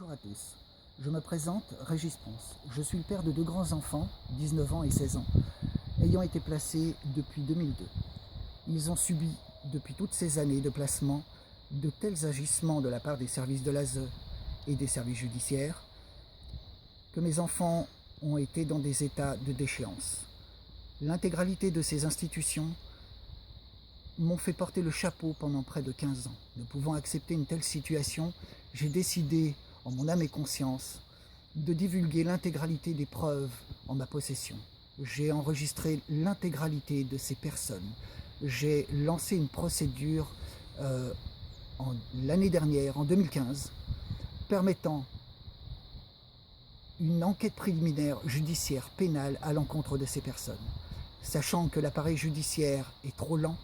Bonjour à tous, je me présente Régis Ponce. Je suis le père de deux grands-enfants, 19 ans et 16 ans, ayant été placés depuis 2002. Ils ont subi, depuis toutes ces années de placement, de tels agissements de la part des services de l'ASE et des services judiciaires que mes enfants ont été dans des états de déchéance. L'intégralité de ces institutions m'ont fait porter le chapeau pendant près de 15 ans. Ne pouvant accepter une telle situation, j'ai décidé, en mon âme et conscience, de divulguer l'intégralité des preuves en ma possession. J'ai enregistré l'intégralité de ces personnes. J'ai lancé une procédure l'année dernière, en 2015, permettant une enquête préliminaire judiciaire pénale à l'encontre de ces personnes. Sachant que l'appareil judiciaire est trop lent,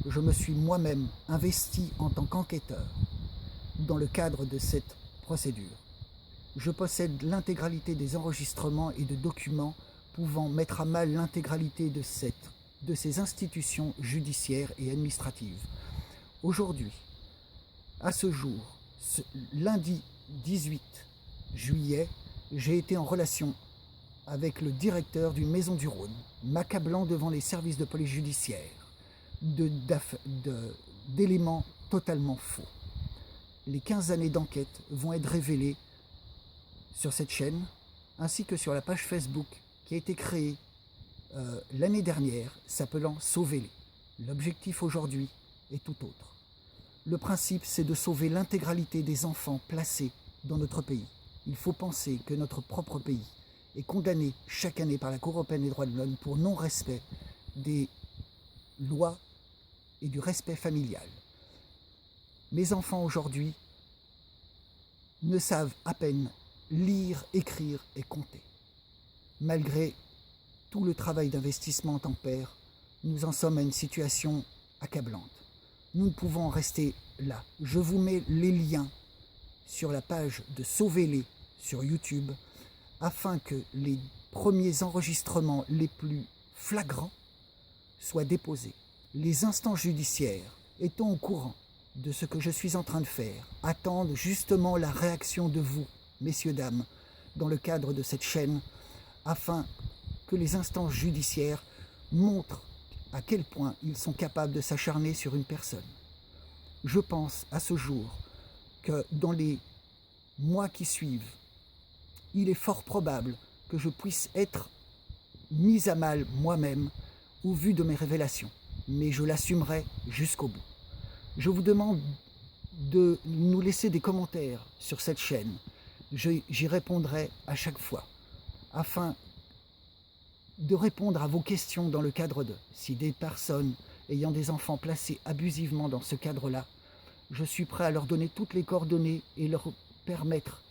je me suis moi-même investi en tant qu'enquêteur dans le cadre de cette procédure. Je possède l'intégralité des enregistrements et de documents pouvant mettre à mal l'intégralité de ces institutions judiciaires et administratives. Aujourd'hui, à ce jour, lundi 18 juillet, j'ai été en relation avec le directeur d'une maison du Rhône, m'accablant devant les services de police judiciaire d'éléments totalement faux. Les 15 années d'enquête vont être révélées sur cette chaîne, ainsi que sur la page Facebook qui a été créée l'année dernière, s'appelant Sauvez-les. L'objectif aujourd'hui est tout autre. Le principe, c'est de sauver l'intégralité des enfants placés dans notre pays. Il faut penser que notre propre pays est condamné chaque année par la Cour européenne des droits de l'homme pour non-respect des lois et du respect familial. Mes enfants aujourd'hui ne savent à peine lire, écrire et compter. Malgré tout le travail d'investissement en tant que père, nous en sommes à une situation accablante. Nous ne pouvons en rester là. Je vous mets les liens sur la page de Sauvez-les sur YouTube afin que les premiers enregistrements les plus flagrants soient déposés. Les instances judiciaires, étant au courant de ce que je suis en train de faire, attendent justement la réaction de vous, messieurs, dames, dans le cadre de cette chaîne, afin que les instances judiciaires montrent à quel point ils sont capables de s'acharner sur une personne. Je pense à ce jour que dans les mois qui suivent, il est fort probable que je puisse être mis à mal moi-même au vu de mes révélations, mais je l'assumerai jusqu'au bout. Je vous demande de nous laisser des commentaires sur cette chaîne. J'y répondrai à chaque fois, afin de répondre à vos questions dans le cadre de si des personnes ayant des enfants placés abusivement dans ce cadre-là, je suis prêt à leur donner toutes les coordonnées et leur permettre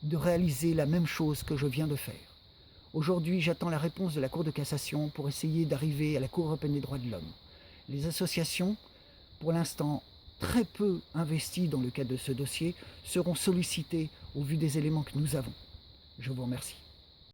de réaliser la même chose que je viens de faire. Aujourd'hui, j'attends la réponse de la Cour de cassation pour essayer d'arriver à la Cour européenne des droits de l'homme. Les associations, pour l'instant très peu investies dans le cadre de ce dossier, seront sollicitées au vu des éléments que nous avons. Je vous remercie.